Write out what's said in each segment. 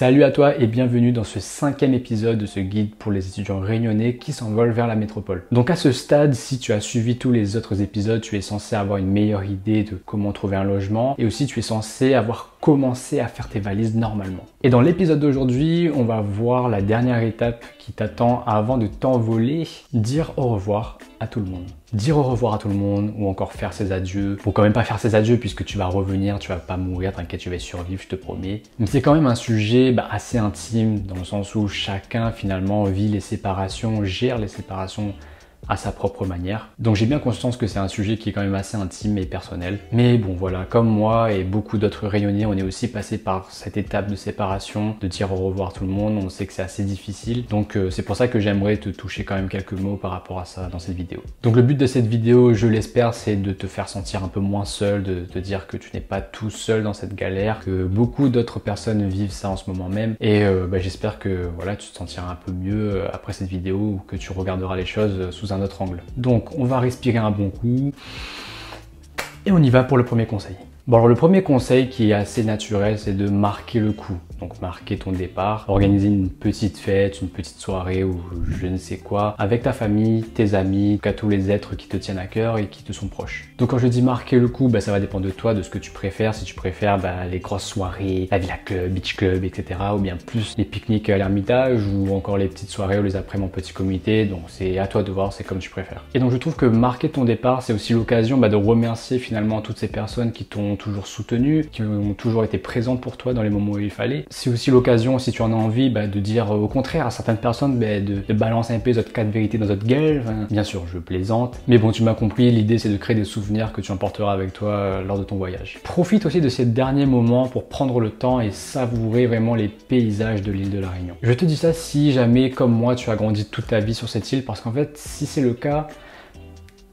Salut à toi et bienvenue dans ce 5e épisode de ce guide pour les étudiants réunionnais qui s'envolent vers la métropole. Donc à ce stade, si tu as suivi tous les autres épisodes, tu es censé avoir une meilleure idée de comment trouver un logement et aussi tu es censé avoir commencé à faire tes valises normalement. Et dans l'épisode d'aujourd'hui, on va voir la dernière étape qui t'attend avant de t'envoler, dire au revoir à tout le monde. Dire au revoir à tout le monde ou encore faire ses adieux. Bon, quand même pas faire ses adieux puisque tu vas revenir, tu vas pas mourir, t'inquiète, tu vas survivre, je te promets. Mais c'est quand même un sujet assez intime dans le sens où chacun finalement vit les séparations, gère les séparations à sa propre manière. Donc j'ai bien conscience que c'est un sujet qui est quand même assez intime et personnel. Mais bon voilà, comme moi et beaucoup d'autres rayonnés, on est aussi passé par cette étape de séparation, de dire au revoir à tout le monde. On sait que c'est assez difficile. Donc c'est pour ça que j'aimerais te toucher quand même quelques mots par rapport à ça dans cette vidéo. Donc le but de cette vidéo, je l'espère, c'est de te faire sentir un peu moins seul, de te dire que tu n'es pas tout seul dans cette galère, que beaucoup d'autres personnes vivent ça en ce moment même. Et j'espère que voilà, tu te sentiras un peu mieux après cette vidéo ou que tu regarderas les choses sous un autre angle. Donc on va respirer un bon coup et on y va pour le premier conseil. Bon alors le premier conseil qui est assez naturel, c'est de marquer le coup. Donc marquer ton départ, organiser une petite fête, une petite soirée ou je ne sais quoi avec ta famille, tes amis, à tous les êtres qui te tiennent à cœur et qui te sont proches. Donc quand je dis marquer le coup, ça va dépendre de toi, de ce que tu préfères. Si tu préfères les grosses soirées, la Villa Club, Beach Club, etc. ou bien plus les pique-niques à l'Ermitage ou encore les petites soirées ou les après-midi en petit comité. Donc c'est à toi de voir, c'est comme tu préfères. Et donc je trouve que marquer ton départ, c'est aussi l'occasion de remercier finalement toutes ces personnes qui t'ont toujours soutenu, qui ont toujours été présentes pour toi dans les moments où il fallait. C'est aussi l'occasion, si tu en as envie, de dire au contraire à certaines personnes de balancer un peu les autres 4 vérités dans votre gueule. Enfin, bien sûr, je plaisante. Mais bon, tu m'as compris, l'idée c'est de créer des souvenirs que tu emporteras avec toi lors de ton voyage. Profite aussi de ces derniers moments pour prendre le temps et savourer vraiment les paysages de l'île de la Réunion. Je te dis ça si jamais, comme moi, tu as grandi toute ta vie sur cette île, parce qu'en fait, si c'est le cas,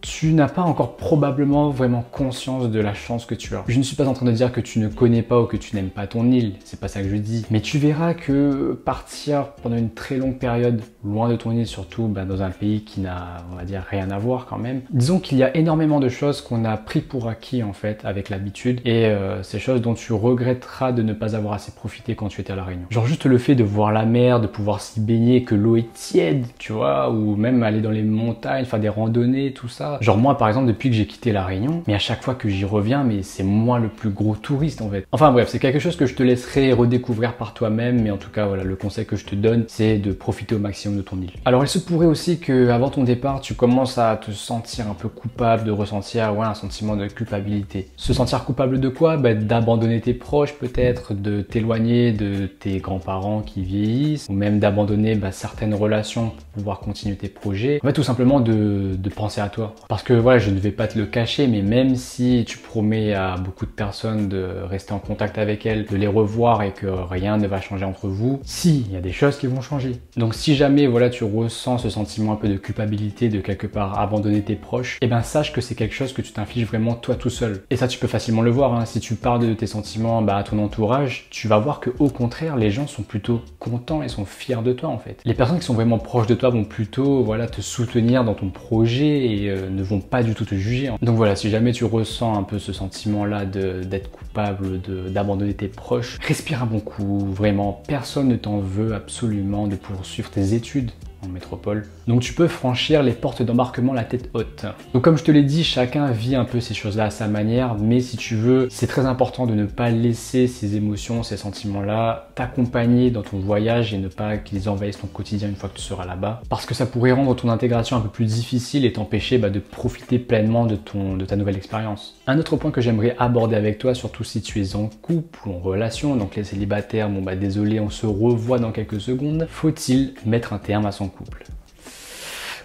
tu n'as pas encore probablement vraiment conscience de la chance que tu as. Je ne suis pas en train de dire que tu ne connais pas ou que tu n'aimes pas ton île, c'est pas ça que je dis. Mais tu verras que partir pendant une très longue période loin de ton île, surtout dans un pays qui n'a, on va dire, rien à voir quand même. Disons qu'il y a énormément de choses qu'on a pris pour acquis en fait avec l'habitude et ces choses dont tu regretteras de ne pas avoir assez profité quand tu étais à La Réunion. Genre juste le fait de voir la mer, de pouvoir s'y baigner, que l'eau est tiède, tu vois, ou même aller dans les montagnes, faire des randonnées, tout ça. Genre moi par exemple depuis que j'ai quitté La Réunion, mais à chaque fois que j'y reviens, c'est moi le plus gros touriste en fait. Enfin bref, c'est quelque chose que je te laisserai redécouvrir par toi-même, mais en tout cas voilà, le conseil que je te donne, c'est de profiter au maximum de ton île. Alors il se pourrait aussi que avant ton départ, tu commences à te sentir un peu coupable, de ressentir un sentiment de culpabilité. Se sentir coupable de quoi? D'abandonner tes proches peut-être, de t'éloigner de tes grands-parents qui vieillissent, ou même d'abandonner certaines relations pour pouvoir continuer tes projets. En fait tout simplement de penser à toi. Parce que voilà, je ne vais pas te le cacher, mais même si tu promets à beaucoup de personnes de rester en contact avec elles, de les revoir et que rien ne va changer entre vous, si, il y a des choses qui vont changer. Donc si jamais voilà, tu ressens ce sentiment un peu de culpabilité de quelque part abandonner tes proches, sache que c'est quelque chose que tu t'infliges vraiment toi tout seul. Et ça tu peux facilement le voir, si tu parles de tes sentiments à ton entourage, tu vas voir que au contraire, les gens sont plutôt contents et sont fiers de toi en fait. Les personnes qui sont vraiment proches de toi vont plutôt te soutenir dans ton projet et ne vont pas du tout te juger. Donc voilà, si jamais tu ressens un peu ce sentiment-là d'être coupable, d'abandonner tes proches, respire un bon coup, vraiment, personne ne t'en veut absolument de poursuivre tes études en métropole. Donc tu peux franchir les portes d'embarquement la tête haute. Donc comme je te l'ai dit, chacun vit un peu ces choses-là à sa manière, mais si tu veux, c'est très important de ne pas laisser ces émotions, ces sentiments-là t'accompagner dans ton voyage et ne pas qu'ils envahissent ton quotidien une fois que tu seras là-bas. Parce que ça pourrait rendre ton intégration un peu plus difficile et t'empêcher de profiter pleinement de ta nouvelle expérience. Un autre point que j'aimerais aborder avec toi, surtout si tu es en couple ou en relation, donc les célibataires, désolé, on se revoit dans quelques secondes, faut-il mettre un terme à son couple?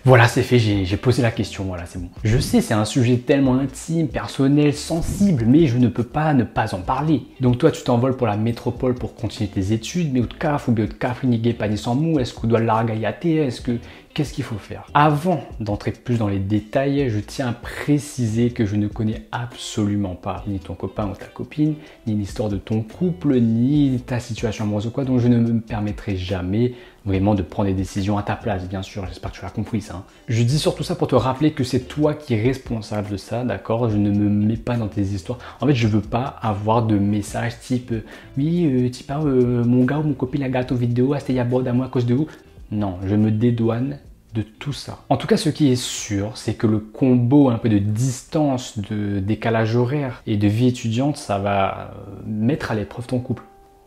Voilà, c'est fait, j'ai posé la question, voilà, c'est bon. Je sais, c'est un sujet tellement intime, personnel, sensible, mais je ne peux pas ne pas en parler. Donc toi, tu t'envoles pour la métropole pour continuer tes études, mais au caf ou bien au caf, nigé, pas sans mou, est-ce que tu dois largayate, est-ce que qu'est-ce qu'il faut faire? Avant d'entrer plus dans les détails, je tiens à préciser que je ne connais absolument pas ni ton copain ou ta copine, ni l'histoire de ton couple, ni ta situation amoureuse ou quoi, donc je ne me permettrai jamais vraiment de prendre des décisions à ta place, bien sûr, j'espère que tu as compris ça. Hein. Je dis surtout ça pour te rappeler que c'est toi qui es responsable de ça, d'accord? Je ne me mets pas dans tes histoires. En fait, je veux pas avoir de messages type oui, tu parles, mon gars ou mon copine a gâteau vidéo, c'était à bord à moi à cause de vous. Non, je me dédouane de tout ça. En tout cas, ce qui est sûr, c'est que le combo un peu de distance, de décalage horaire et de vie étudiante, ça va mettre à l'épreuve ton couple.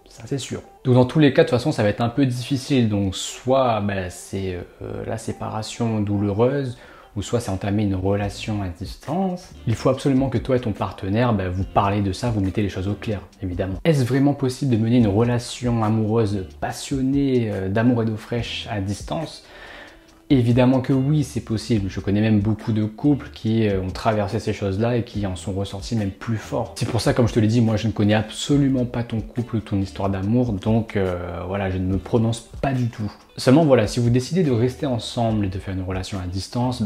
Ça, c'est sûr. Donc dans tous les cas, de toute façon, ça va être un peu difficile. Donc soit c'est la séparation douloureuse, ou soit c'est entamer une relation à distance. Il faut absolument que toi et ton partenaire, vous parlez de ça, vous mettez les choses au clair, évidemment. Est-ce vraiment possible de mener une relation amoureuse passionnée, d'amour et d'eau fraîche à distance? Évidemment que oui, c'est possible. Je connais même beaucoup de couples qui ont traversé ces choses-là et qui en sont ressortis même plus forts. C'est pour ça, comme je te l'ai dit, moi je ne connais absolument pas ton couple ou ton histoire d'amour, donc voilà, je ne me prononce pas du tout. Seulement voilà, si vous décidez de rester ensemble et de faire une relation à distance,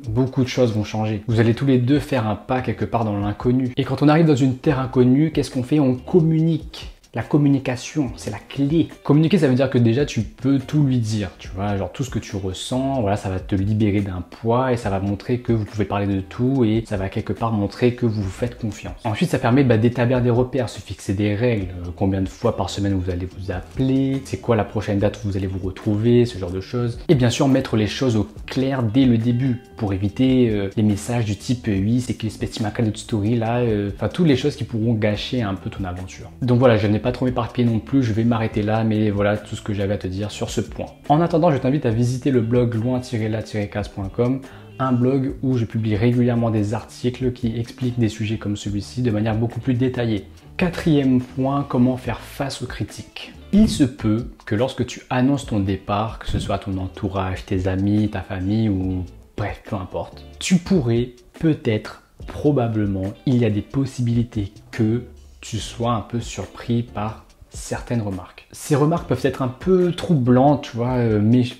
beaucoup de choses vont changer. Vous allez tous les deux faire un pas quelque part dans l'inconnu. Et quand on arrive dans une terre inconnue, qu'est-ce qu'on fait? On communique. La communication, c'est la clé. Communiquer, ça veut dire que déjà, tu peux tout lui dire, tu vois, genre tout ce que tu ressens, voilà, ça va te libérer d'un poids et ça va montrer que vous pouvez parler de tout et ça va quelque part montrer que vous vous faites confiance. Ensuite, ça permet d'établir des repères, se fixer des règles, combien de fois par semaine vous allez vous appeler, c'est quoi la prochaine date où vous allez vous retrouver, ce genre de choses. Et bien sûr, mettre les choses au clair dès le début pour éviter les messages du type oui, c'est que l'espèce de notre story là, enfin toutes les choses qui pourront gâcher un peu ton aventure. Donc voilà, je n'ai pas trop m'éparpiller non plus, je vais m'arrêter là, mais voilà tout ce que j'avais à te dire sur ce point. En attendant, je t'invite à visiter le blog loin-la-case.com, un blog où je publie régulièrement des articles qui expliquent des sujets comme celui-ci de manière beaucoup plus détaillée. Quatrième point, comment faire face aux critiques. Il se peut que lorsque tu annonces ton départ, que ce soit ton entourage, tes amis, ta famille ou bref, peu importe, tu pourrais peut-être, probablement, il y a des possibilités que tu sois un peu surpris par certaines remarques. Ces remarques peuvent être un peu troublantes, tu vois,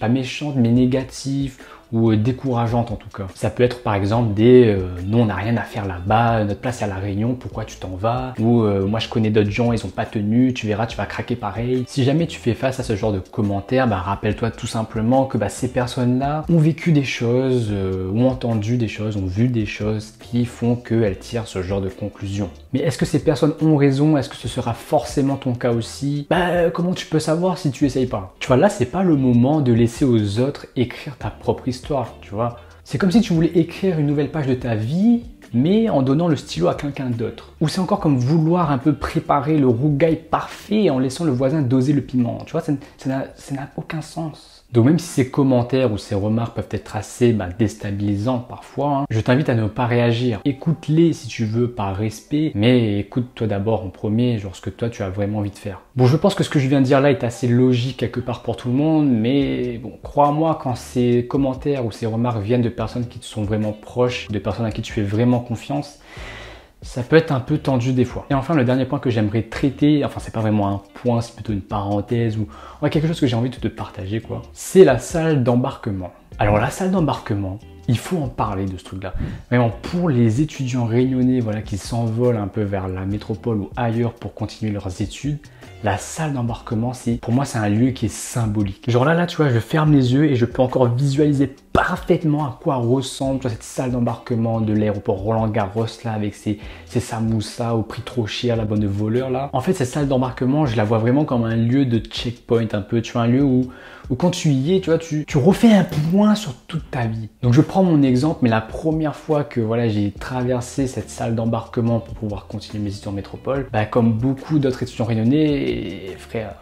pas méchantes, mais négatives ou décourageantes en tout cas. Ça peut être par exemple des non, on n'a rien à faire là-bas, notre place est à La Réunion, pourquoi tu t'en vas? Ou moi je connais d'autres gens, ils ont pas tenu, tu verras, tu vas craquer pareil. Si jamais tu fais face à ce genre de commentaires, rappelle-toi tout simplement que ces personnes-là ont vécu des choses, ont entendu des choses, ont vu des choses qui font qu'elles tirent ce genre de conclusion. Mais est-ce que ces personnes ont raison? Est-ce que ce sera forcément ton cas aussi? Comment tu peux savoir si tu essayes pas? Tu vois, là c'est pas le moment de laisser aux autres écrire ta propre histoire, tu vois. C'est comme si tu voulais écrire une nouvelle page de ta vie, mais en donnant le stylo à quelqu'un d'autre. Ou c'est encore comme vouloir un peu préparer le rougail parfait en laissant le voisin doser le piment. Tu vois, ça n'a aucun sens. Donc même si ces commentaires ou ces remarques peuvent être assez déstabilisants parfois, je t'invite à ne pas réagir. Écoute-les si tu veux par respect, mais écoute-toi d'abord en premier, genre ce que toi tu as vraiment envie de faire. Bon, je pense que ce que je viens de dire là est assez logique quelque part pour tout le monde, mais bon, crois-moi, quand ces commentaires ou ces remarques viennent de personnes qui te sont vraiment proches, de personnes à qui tu fais vraiment confiance, ça peut être un peu tendu des fois. Et enfin, le dernier point que j'aimerais traiter, enfin c'est pas vraiment un point, c'est plutôt une parenthèse ou quelque chose que j'ai envie de te partager quoi, c'est la salle d'embarquement. Alors la salle d'embarquement, il faut en parler de ce truc-là. Vraiment, pour les étudiants réunionnais qui s'envolent un peu vers la métropole ou ailleurs pour continuer leurs études, la salle d'embarquement, pour moi, c'est un lieu qui est symbolique. Genre là, tu vois, je ferme les yeux et je peux encore visualiser parfaitement à quoi ressemble cette salle d'embarquement de l'aéroport Roland-Garros là, avec ses samoussas au prix trop cher, la bonne voleur là. En fait, cette salle d'embarquement, je la vois vraiment comme un lieu de checkpoint un peu, tu vois, un lieu où quand tu y es, tu vois, tu refais un point sur toute ta vie. Donc je prends mon exemple, mais la première fois que j'ai traversé cette salle d'embarquement pour pouvoir continuer mes études en métropole, comme beaucoup d'autres étudiants réunionnais, frère,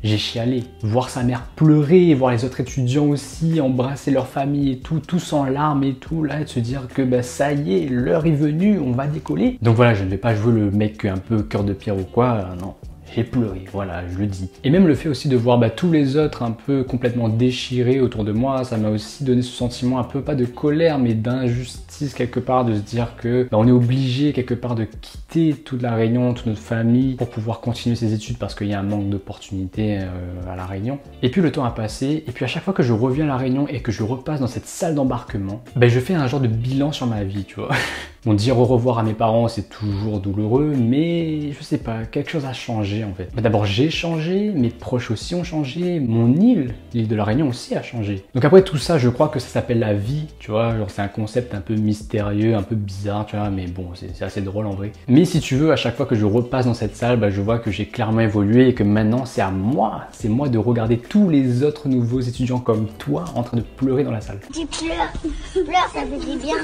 j'ai chialé. Voir sa mère pleurer, voir les autres étudiants aussi embrasser leur famille et tout, tous en larmes et tout, là, de se dire que ça y est, l'heure est venue, on va décoller. Donc voilà, je ne vais pas jouer le mec un peu cœur de pierre ou quoi, non. J'ai pleuré, voilà, je le dis. Et même le fait aussi de voir tous les autres un peu complètement déchirés autour de moi, ça m'a aussi donné ce sentiment un peu, pas de colère, mais d'injustice quelque part, de se dire que on est obligé quelque part de quitter toute la Réunion, toute notre famille, pour pouvoir continuer ses études parce qu'il y a un manque d'opportunités à la Réunion. Et puis le temps a passé, et puis à chaque fois que je reviens à la Réunion et que je repasse dans cette salle d'embarquement, je fais un genre de bilan sur ma vie, tu vois. Bon, dire au revoir à mes parents, c'est toujours douloureux, mais je sais pas, quelque chose a changé en fait. D'abord, j'ai changé, mes proches aussi ont changé, mon île de la Réunion aussi a changé. Donc après tout ça, je crois que ça s'appelle la vie, tu vois, genre c'est un concept un peu mystérieux, un peu bizarre, tu vois, mais bon, c'est assez drôle en vrai. Mais si tu veux, à chaque fois que je repasse dans cette salle, je vois que j'ai clairement évolué et que maintenant c'est à moi, c'est moi de regarder tous les autres nouveaux étudiants comme toi en train de pleurer dans la salle. Tu pleures, pleure, ça fait du bien.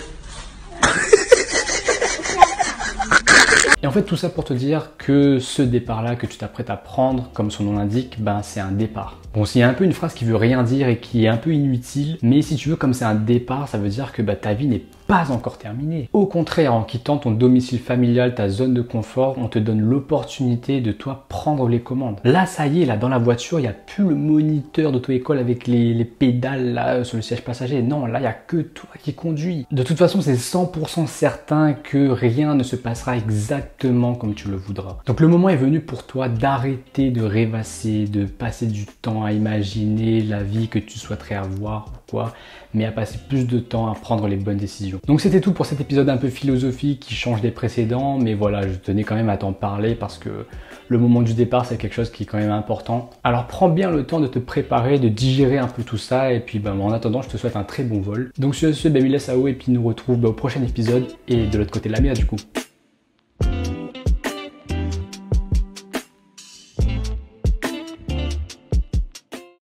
Et en fait, tout ça pour te dire que ce départ-là que tu t'apprêtes à prendre, comme son nom l'indique, c'est un départ. Bon, s'il y a un peu une phrase qui veut rien dire et qui est un peu inutile, mais si tu veux, comme c'est un départ, ça veut dire que ta vie n'est pas encore terminée. Au contraire, en quittant ton domicile familial, ta zone de confort, on te donne l'opportunité de toi prendre les commandes. Là, ça y est, là, dans la voiture, il n'y a plus le moniteur d'auto-école avec les pédales là sur le siège passager. Non, là, il n'y a que toi qui conduis. De toute façon, c'est 100% certain que rien ne se passera exactement comme tu le voudras. Donc le moment est venu pour toi d'arrêter de rêvasser, de passer du temps à imaginer la vie que tu souhaiterais avoir ou quoi, mais à passer plus de temps à prendre les bonnes décisions. Donc c'était tout pour cet épisode un peu philosophique qui change des précédents, mais voilà, je tenais quand même à t'en parler parce que le moment du départ, c'est quelque chose qui est quand même important. Alors prends bien le temps de te préparer, de digérer un peu tout ça, et puis en attendant, je te souhaite un très bon vol. Donc sur ce, Mila Sao, et puis nous retrouve au prochain épisode, et de l'autre côté de la mer du coup.